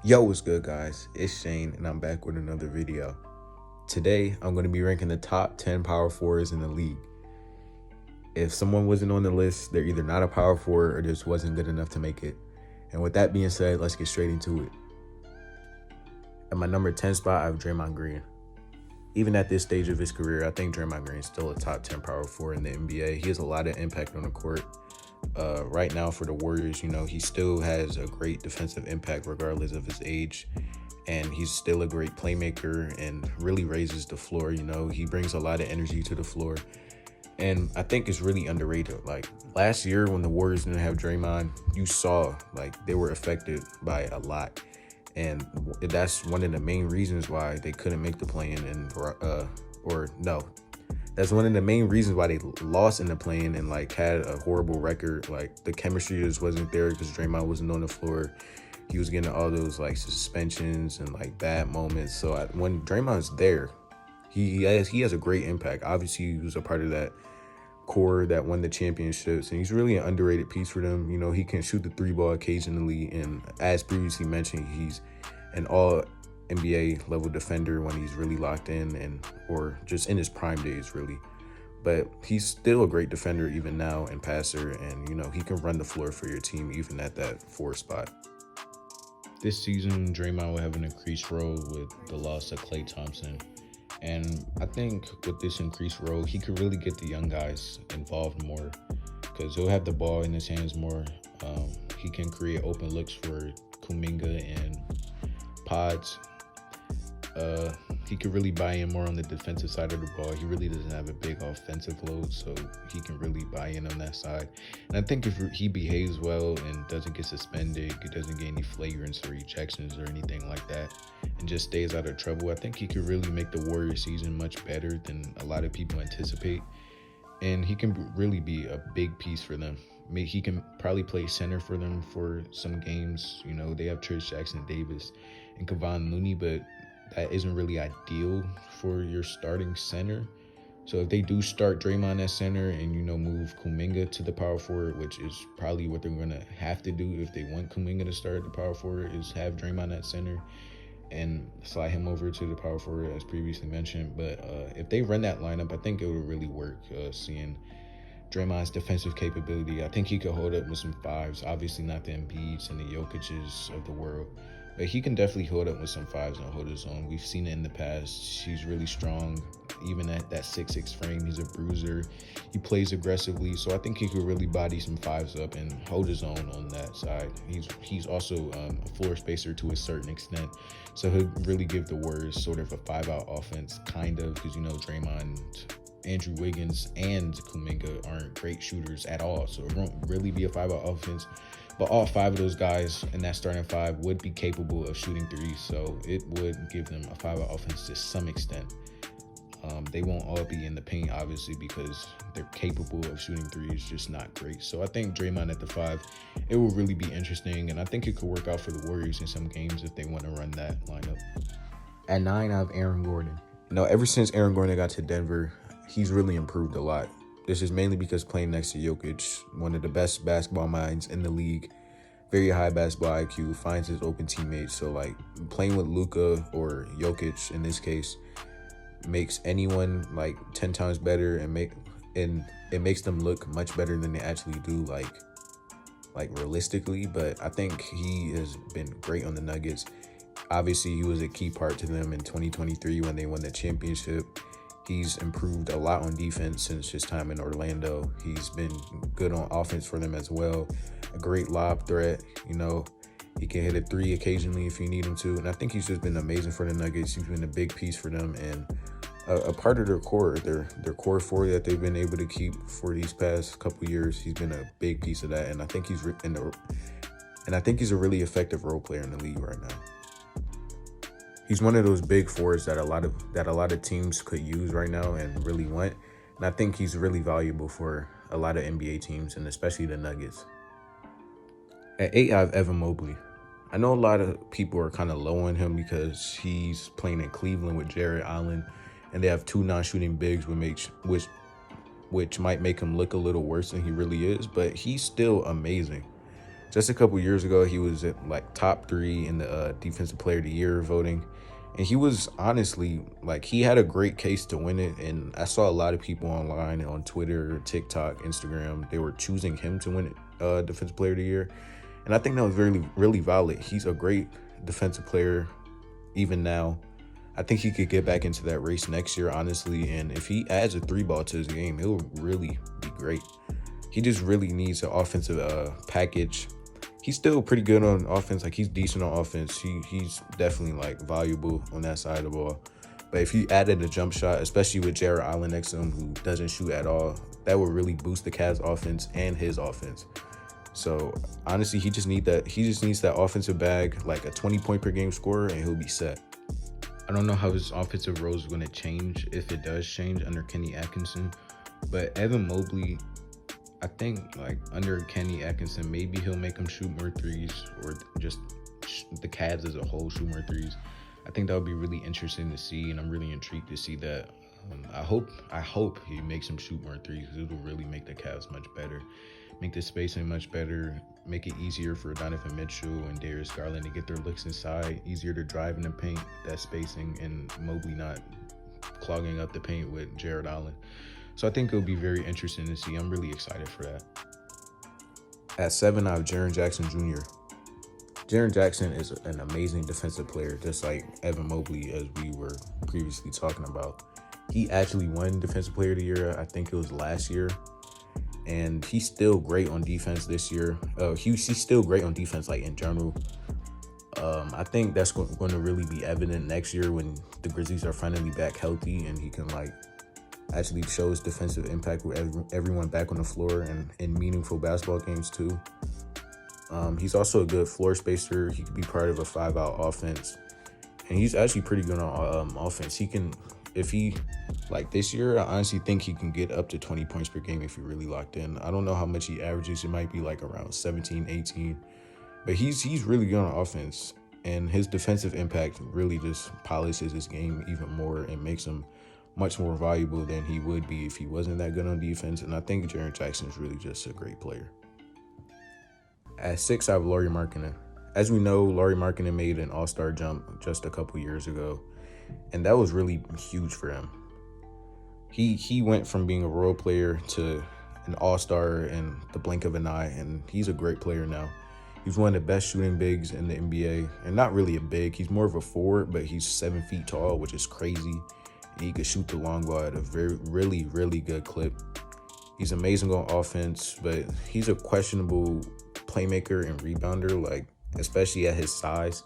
Yo, what's good, guys? It's Shane, and I'm back with another video. Today, I'm going to be ranking the top 10 power forwards in the league. If someone wasn't on the list, they're either not a power forward or just wasn't good enough to make it. And with that being said, let's get straight into it. At my number 10 spot, I have Draymond Green. Even at this stage of his career, I think Draymond Green is still a top 10 power forward in the NBA. He has a lot of impact on the court. Right now for the Warriors, he still has a great defensive impact regardless of his age. And he's still a great playmaker and really raises the floor. He brings a lot of energy to the floor. And I think it's really underrated. Like last year when the Warriors didn't have Draymond, you saw like they were affected by a lot. And that's one of the main reasons why they couldn't make the play-in that's one of the main reasons why they lost in the play-in and like had a horrible record. Like the chemistry just wasn't there because Draymond wasn't on the floor. He was getting all those like suspensions and like bad moments. So when Draymond's there, he has a great impact. Obviously, he was a part of that core that won the championships, and he's really an underrated piece for them. He can shoot the three ball occasionally, and as previously mentioned, he's an all NBA level defender when he's really locked in or just in his prime days, really. But he's still a great defender even now and passer, and he can run the floor for your team even at that 4 spot. This season, Draymond will have an increased role with the loss of Klay Thompson. And I think with this increased role, he could really get the young guys involved more because he'll have the ball in his hands more. He can create open looks for Kuminga and Pods. He could really buy in more on the defensive side of the ball. He really doesn't have a big offensive load, so he can really buy in on that side. And I think if he behaves well and doesn't get suspended, he doesn't get any flagrants or ejections or anything like that, and just stays out of trouble, I think he could really make the Warriors season much better than a lot of people anticipate. And he can really be a big piece for them. He can probably play center for them for some games. They have Trish Jackson-Davis and Kevon Looney, but that isn't really ideal for your starting center. So if they do start Draymond at center and, move Kuminga to the power forward, which is probably what they're going to have to do if they want Kuminga to start at the power forward, is have Draymond at center and slide him over to the power forward as previously mentioned. But if they run that lineup, I think it would really work, seeing Draymond's defensive capability. I think he could hold up with some fives, obviously not the Embiids and the Jokic's of the world. But he can definitely hold up with some fives and hold his own. We've seen it in the past. He's really strong. Even at that 6'6" frame, he's a bruiser. He plays aggressively, so I think he could really body some fives up and hold his own on that side. He's also a floor spacer to a certain extent, so he'll really give the Warriors sort of a 5-out offense, kind of, because Draymond, Andrew Wiggins, and Kuminga aren't great shooters at all, so it won't really be a 5-out offense. But all 5 of those guys in that starting 5 would be capable of shooting threes, so it would give them a 5-out offense to some extent. They won't all be in the paint, obviously, because they're capable of shooting threes, just not great. So I think Draymond at the 5, it will really be interesting, and I think it could work out for the Warriors in some games if they want to run that lineup. At 9, I have Aaron Gordon. Ever since Aaron Gordon got to Denver, he's really improved a lot. This is mainly because playing next to Jokic, one of the best basketball minds in the league, very high basketball IQ, finds his open teammates. So like playing with Luka or Jokic in this case makes anyone like 10 times better, and it makes them look much better than they actually do, like realistically. But I think he has been great on the Nuggets. Obviously, he was a key part to them in 2023 when they won the championship. He's improved a lot on defense since his time in Orlando. He's been good on offense for them as well. A great lob threat. He can hit a 3 occasionally if you need him to. And I think he's just been amazing for the Nuggets. He's been a big piece for them and a part of their core, their core 4 that they've been able to keep for these past couple years. He's been a big piece of that, and I think he's a really effective role player in the league right now. He's one of those big forwards that a lot of teams could use right now and really want. And I think he's really valuable for a lot of NBA teams, and especially the Nuggets. At 8, I have Evan Mobley. I know a lot of people are kind of low on him because he's playing in Cleveland with Jarrett Allen, and they have 2 non-shooting bigs, which might make him look a little worse than he really is. But he's still amazing. Just a couple years ago, he was at like top 3 in the Defensive Player of the Year voting. And he was honestly like, he had a great case to win it. And I saw a lot of people online on Twitter, TikTok, Instagram, they were choosing him to win it, Defensive Player of the Year. And I think that was really, really valid. He's a great defensive player even now. I think he could get back into that race next year, honestly. And if he adds a 3 ball to his game, it'll really be great. He just really needs an offensive package. He's still pretty good on offense. Like, he's decent on offense. He's definitely like valuable on that side of the ball. But if he added a jump shot, especially with Jared Allen next to him, who doesn't shoot at all, that would really boost the Cavs offense and his offense. So honestly, he just needs that offensive bag, like a 20-point per game scorer, and he'll be set. I don't know how his offensive role is going to change, if it does change under Kenny Atkinson, but Evan Mobley, I think like under Kenny Atkinson, maybe he'll make him shoot more threes, or just the Cavs as a whole shoot more threes. I think that would be really interesting to see, and I'm really intrigued to see that. I hope he makes him shoot more threes, because it'll really make the Cavs much better, make the spacing much better, make it easier for Donovan Mitchell and Darius Garland to get their looks inside, easier to drive in the paint, that spacing, and Mobley not clogging up the paint with Jared Allen. So I think it'll be very interesting to see. I'm really excited for that. At 7, I have Jaren Jackson Jr. Jaren Jackson is an amazing defensive player, just like Evan Mobley, as we were previously talking about. He actually won Defensive Player of the Year, I think it was last year. And he's still great on defense this year. He's still great on defense, like in general. I think that's going to really be evident next year when the Grizzlies are finally back healthy, and he can like actually show his defensive impact with everyone back on the floor and in meaningful basketball games too. He's also a good floor spacer. He could be part of a 5-out offense, and he's actually pretty good on offense. He can, if he, like this year, I honestly think he can get up to 20 points per game if he really locked in. I don't know how much he averages. It might be like around 17, 18. But he's really good on offense. And his defensive impact really just polishes his game even more and makes him much more valuable than he would be if he wasn't that good on defense. And I think Jaren Jackson is really just a great player. At 6, I have Lauri Markkanen. As we know, Lauri Markkanen made an all-star jump just a couple years ago. And that was really huge for him. He went from being a role player to an all-star in the blink of an eye, and he's a great player now. He's one of the best shooting bigs in the NBA, and not really a big. He's more of a forward, but he's 7 feet tall, which is crazy. And he can shoot the long ball at a really, really good clip. He's amazing on offense, but he's a questionable playmaker and rebounder, like especially at his size.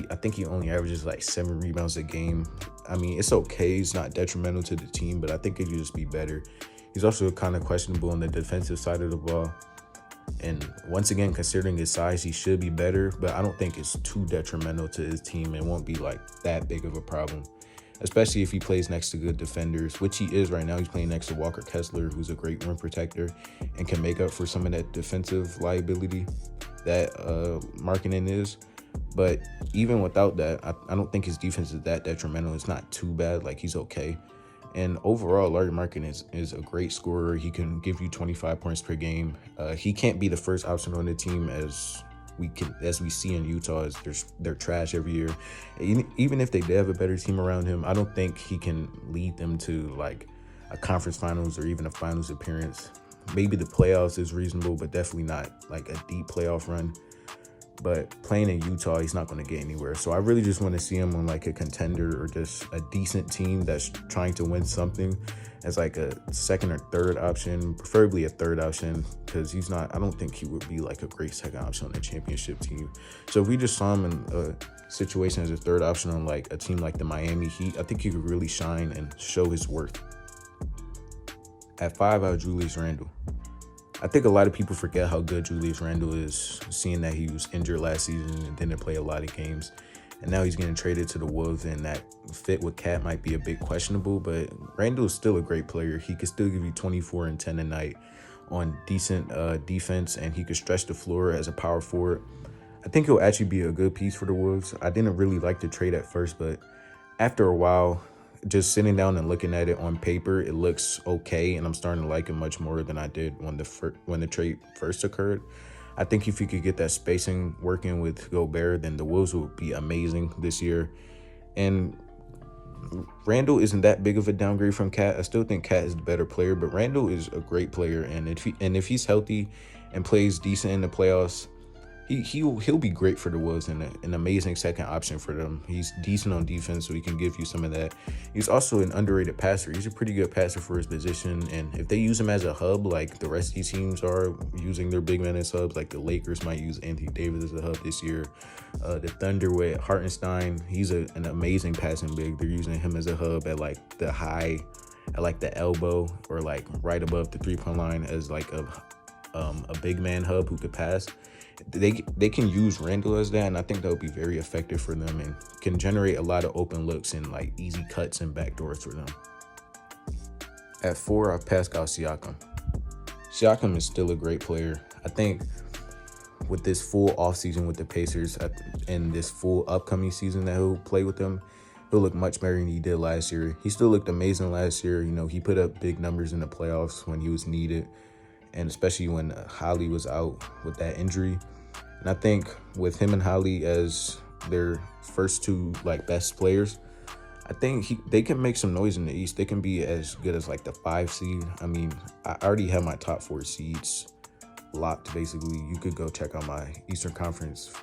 I think he only averages like 7 rebounds a game. I mean, it's okay. It's not detrimental to the team, but I think it could just be better. He's also kind of questionable on the defensive side of the ball. And once again, considering his size, he should be better, but I don't think it's too detrimental to his team. It won't be like that big of a problem, especially if he plays next to good defenders, which he is right now. He's playing next to Walker Kessler, who's a great rim protector and can make up for some of that defensive liability that Markkanen is. But even without that, I don't think his defense is that detrimental. It's not too bad. Like, he's okay. And overall, Lauri Markkanen is a great scorer. He can give you 25 points per game. He can't be the first option on the team as we see in Utah, as they're trash every year. Even if they did have a better team around him, I don't think he can lead them to like a conference finals or even a finals appearance. Maybe the playoffs is reasonable, but definitely not like a deep playoff run. But playing in Utah, he's not going to get anywhere. So I really just want to see him on like a contender or just a decent team that's trying to win something as like a second or third option, preferably a third option, because I don't think he would be like a great second option on a championship team. So if we just saw him in a situation as a third option on like a team like the Miami Heat, I think he could really shine and show his worth. At 5, I have Julius Randle. I think a lot of people forget how good Julius Randle is, seeing that he was injured last season and didn't play a lot of games. And now he's getting traded to the Wolves, and that fit with Cat might be a bit questionable, but Randle is still a great player. He could still give you 24 and 10 a night on decent defense, and he could stretch the floor as a power forward. I think he'll actually be a good piece for the Wolves. I didn't really like the trade at first, but after a while, just sitting down and looking at it on paper, it looks okay, and I'm starting to like it much more than I did when the trade first occurred. I think if he could get that spacing working with Gobert, then the Wolves will be amazing this year. And Randall isn't that big of a downgrade from Cat. I still think Cat is the better player, but Randall is a great player, and if he's healthy and plays decent in the playoffs, he'll be great for the Wolves and an amazing second option for them. He's decent on defense, so he can give you some of that. He's also an underrated passer. He's a pretty good passer for his position, and if they use him as a hub like the rest of these teams are using their big men as hubs, like the Lakers might use Anthony Davis as a hub this year. The Thunder with Hartenstein, he's an amazing passing big. They're using him as a hub at like the high, at like the elbow or like right above the 3-point line as like a big man hub who could pass. They can use Randall as that, and I think that would be very effective for them and can generate a lot of open looks and like easy cuts and backdoors for them. At 4, I have Pascal Siakam. Siakam is still a great player. I think with this full offseason with the Pacers and this full upcoming season that he'll play with them, he'll look much better than he did last year. He still looked amazing last year. You know, he put up big numbers in the playoffs when he was needed, and especially when Holly was out with that injury. And I think with him and Holly as their first two like best players, I think they can make some noise in the East. They can be as good as like the 5 seed. I mean, I already have my top 4 seeds locked basically. You could go check out my Eastern Conference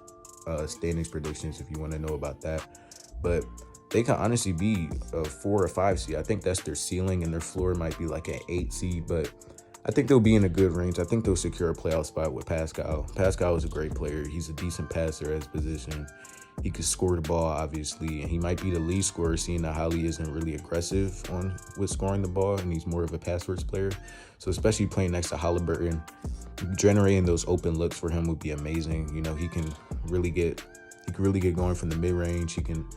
standings predictions if you want to know about that. But they can honestly be a 4 or 5 seed. I think that's their ceiling, and their floor might be like an 8 seed, but I think they'll be in a good range. I think they'll secure a playoff spot with Pascal. Pascal is a great player. He's a decent passer at his position. He could score the ball, obviously, and he might be the lead scorer, seeing that Holly isn't really aggressive with scoring the ball, and he's more of a pass-first player. So especially playing next to Halliburton, generating those open looks for him would be amazing. You know, he can really get going from the mid-range. He can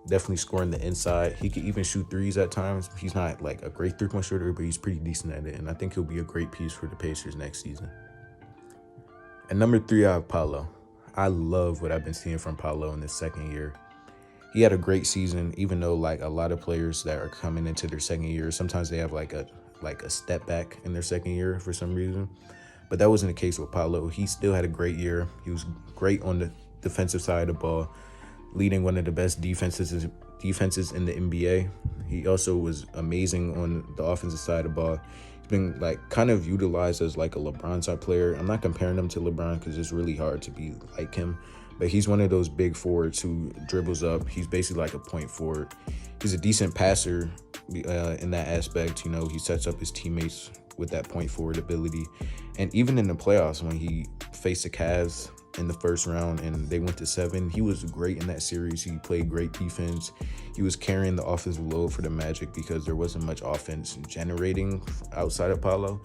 definitely score in the inside. He can even shoot threes at times. He's not like a great 3-point shooter, but he's pretty decent at it, and I think he'll be a great piece for the Pacers next season. At number 3, I have Paolo. I love what I've been seeing from Paolo in this second year. He had a great season, even though like a lot of players that are coming into their second year, sometimes they have like a step back in their second year for some reason. But that wasn't the case with Paolo. He still had a great year. He was great on the defensive side of the ball, leading one of the best defenses in the NBA. He also was amazing on the offensive side of the ball. He's been like kind of utilized as like a LeBron type player. I'm not comparing him to LeBron because it's really hard to be like him, but he's one of those big forwards who dribbles up. He's basically like a point forward. He's a decent passer in that aspect. You know, he sets up his teammates with that point forward ability. And even in the playoffs, when he faced the Cavs in the first round and they went to 7, he was great in that series. He played great defense. He was carrying the offensive load for the Magic because there wasn't much offense generating outside of Paolo.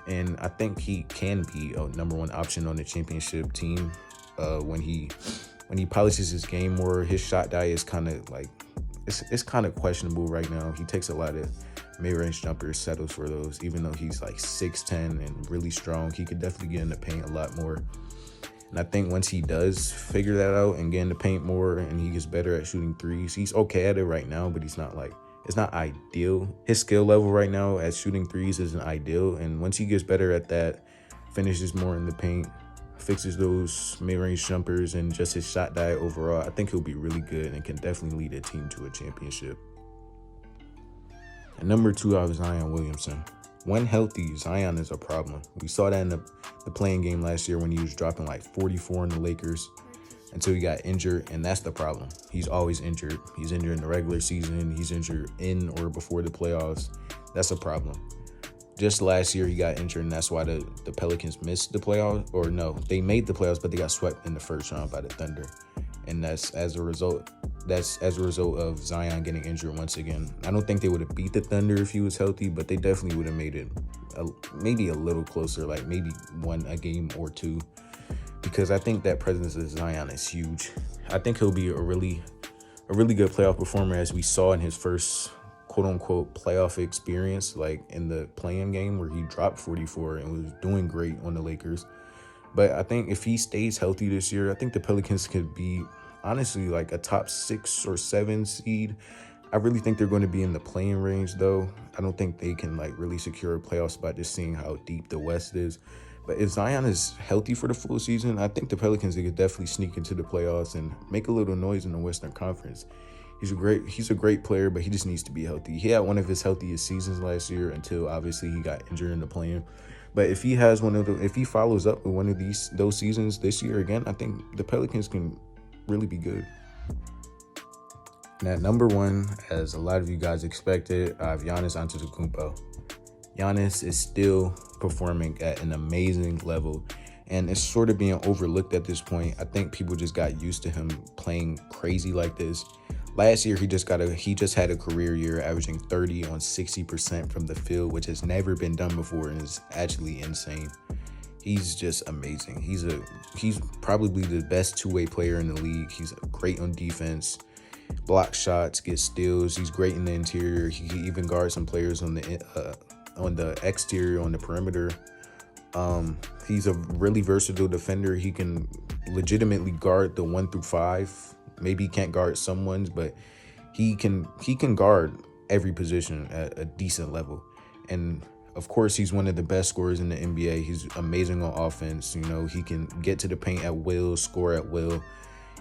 And I think he can be a number 1 option on the championship team when he polishes his game more. His shot diet is kind of like, it's kind of questionable right now. He takes a lot of mid-range jumpers, settles for those. Even though he's like 6'10" and really strong, he could definitely get in the paint a lot more. And I think once he does figure that out and get in the paint more and he gets better at shooting threes, he's okay at it right now, but he's not like, it's not ideal. His skill level right now at shooting threes isn't ideal. And once he gets better at that, finishes more in the paint, fixes those mid-range jumpers and just his shot diet overall, I think he'll be really good and can definitely lead a team to a championship. At number 2, I have Zion Williamson. When healthy, Zion is a problem. We saw that in the playing game last year when he was dropping like 44 in the Lakers until he got injured, and that's the problem. He's always injured. He's injured in the regular season. He's injured in or before the playoffs. That's a problem. Just last year, he got injured, and that's why the Pelicans missed the playoffs. Or no, they made the playoffs, but they got swept in the first round by the Thunder. And that's as a result of Zion getting injured once again. I don't think they would have beat the Thunder if he was healthy, but they definitely would have made it maybe a little closer, like maybe won a game or 2, because I think that presence of Zion is huge. I think he'll be a really good playoff performer, as we saw in his first quote-unquote playoff experience, like in the play-in game where he dropped 44 and was doing great on the Lakers. But I think if he stays healthy this year, I think the Pelicans could be honestly like a top 6 or 7 seed. I really think they're going to be in the play-in range, though. I don't think they can like really secure a playoff spot, just seeing how deep the West is. But if Zion is healthy for the full season, I think the Pelicans could definitely sneak into the playoffs and make a little noise in the Western Conference. He's a great player, but he just needs to be healthy. He had one of his healthiest seasons last year until obviously he got injured in the play-in. But if he follows up with one of those seasons this year again, I think the Pelicans can really be good. And at number one, as a lot of you guys expected, I have Giannis Antetokounmpo. Giannis is still performing at an amazing level, and it's sort of being overlooked at this point. I think people just got used to him playing crazy like this. Last year, he just had a career year, averaging 30 on 60% from the field, which has never been done before, and is actually insane. He's just amazing. He's probably the best two-way player in the league. He's great on defense, block shots, get steals. He's great in the interior. He can even guard some players on the exterior, on the perimeter. He's a really versatile defender. He can legitimately guard the 1 through 5. Maybe he can't guard some ones, but he can guard every position at a decent level. And of course, he's one of the best scorers in the NBA. He's amazing on offense. You know, he can get to the paint at will, score at will.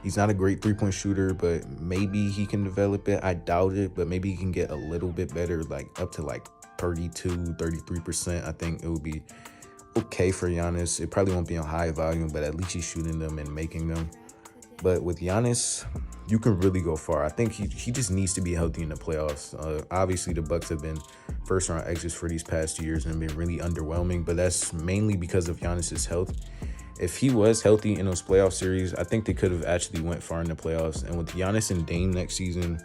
He's not a great three-point shooter, but maybe he can develop it. I doubt it, but maybe he can get a little bit better, like up to like 32, 33%. I think it would be okay for Giannis. It probably won't be on high volume, but at least he's shooting them and making them. But with Giannis, you can really go far. I think he just needs to be healthy in the playoffs. Obviously, the Bucks have been first-round exits for these past 2 years and been really underwhelming, but that's mainly because of Giannis's health. If he was healthy in those playoff series, I think they could have actually went far in the playoffs. And with Giannis and Dame next season,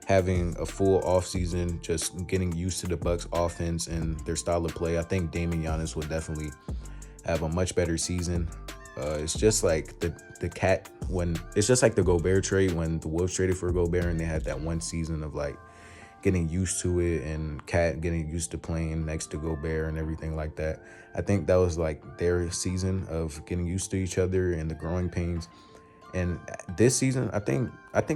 having a full offseason, just getting used to the Bucks offense and their style of play, I think Dame and Giannis will definitely have a much better season. It's just like the Gobert trade when the Wolves traded for Gobert, and they had that one season of like getting used to it, and Cat getting used to playing next to Gobert and everything like that. I think that was like their season of getting used to each other and the growing pains. And this season, I think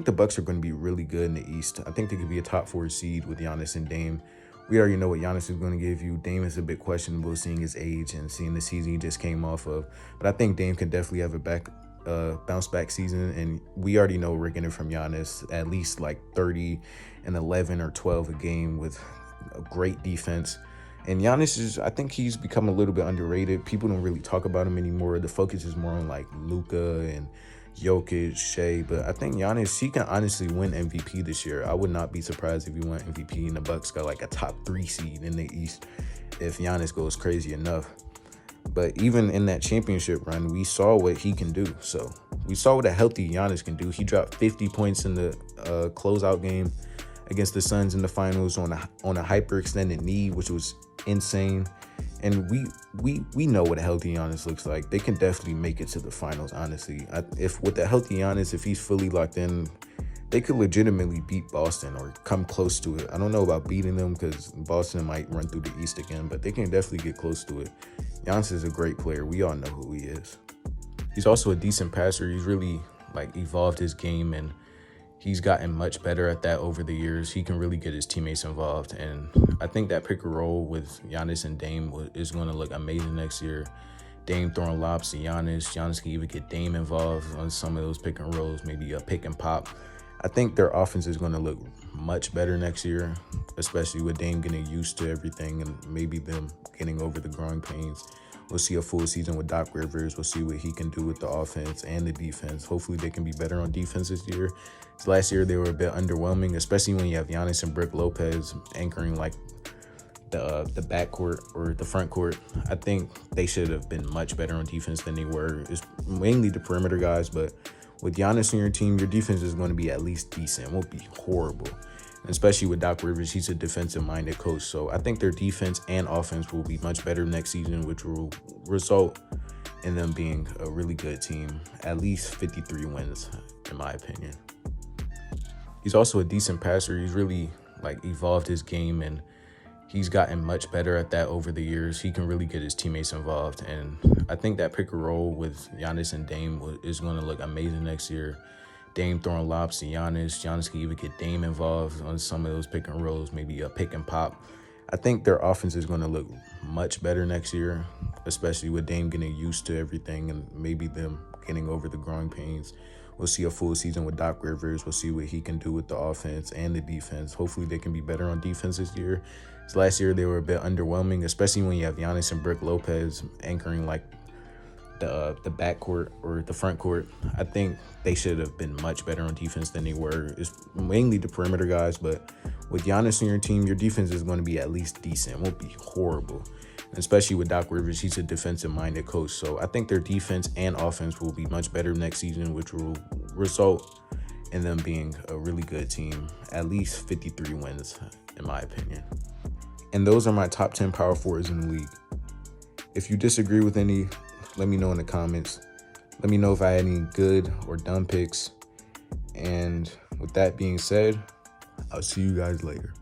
the Bucks are going to be really good in the East. I think they could be a top 4 seed with Giannis and Dame. We already know what Giannis is going to give you. Dame is a bit questionable, seeing his age and seeing the season he just came off of. But I think Dame can definitely have a bounce back season. And we already know we're getting from Giannis at least like 30 and 11 or 12 a game with a great defense. And Giannis I think he's become a little bit underrated. People don't really talk about him anymore. The focus is more on like Luka and Jokic, Shea, but I think Giannis, he can honestly win MVP this year. I would not be surprised if he won MVP and the Bucks got like a top 3 seed in the East if Giannis goes crazy enough. But even in that championship run, we saw what he can do. So we saw what a healthy Giannis can do. He dropped 50 points in the closeout game against the Suns in the finals on a hyperextended knee, which was insane. And we know what a healthy Giannis looks like. They can definitely make it to the finals, honestly. If with a healthy Giannis, if he's fully locked in, they could legitimately beat Boston or come close to it. I don't know about beating them because Boston might run through the East again, but they can definitely get close to it. Giannis is a great player. We all know who he is. He's also a decent passer. He's really like evolved his game, and he's gotten much better at that over the years. He can really get his teammates involved. And I think that pick and roll with Giannis and Dame is going to look amazing next year. Dame throwing lobs to Giannis. Giannis can even get Dame involved on some of those pick and rolls, maybe a pick and pop. I think their offense is going to look much better next year, especially with Dame getting used to everything and maybe them getting over the growing pains. We'll see a full season with Doc Rivers. We'll see what he can do with the offense and the defense. Hopefully they can be better on defense this year. Last year they were a bit underwhelming, especially when you have Giannis and Brook Lopez anchoring like the backcourt or the front court. I think they should have been much better on defense than they were. It's mainly the perimeter guys, but with Giannis on your team, your defense is going to be at least decent. It won't be horrible. And especially with Doc Rivers, he's a defensive-minded coach. So I think their defense and offense will be much better next season, which will result in them being a really good team. At least 53 wins, in my opinion. He's also a decent passer. He's really like evolved his game, and he's gotten much better at that over the years. He can really get his teammates involved. And I think that pick and roll with Giannis and Dame is going to look amazing next year. Dame throwing lobs to Giannis. Giannis can even get Dame involved on some of those pick and rolls, maybe a pick and pop. I think their offense is going to look much better next year, especially with Dame getting used to everything and maybe them getting over the growing pains. We'll see a full season with Doc Rivers. We'll see what he can do with the offense and the defense. Hopefully they can be better on defense this year. So last year they were a bit underwhelming, especially when you have Giannis and Brook Lopez anchoring like the backcourt or the front court. I think they should have been much better on defense than they were. It's mainly the perimeter guys, but with Giannis on your team, your defense is going to be at least decent. It won't be horrible. And especially with Doc Rivers, he's a defensive-minded coach. So I think their defense and offense will be much better next season, which will result in them being a really good team. At least 53 wins, in my opinion. And those are my top 10 power forwards in the league. If you disagree with any, let me know in the comments. Let me know if I had any good or dumb picks. And with that being said, I'll see you guys later.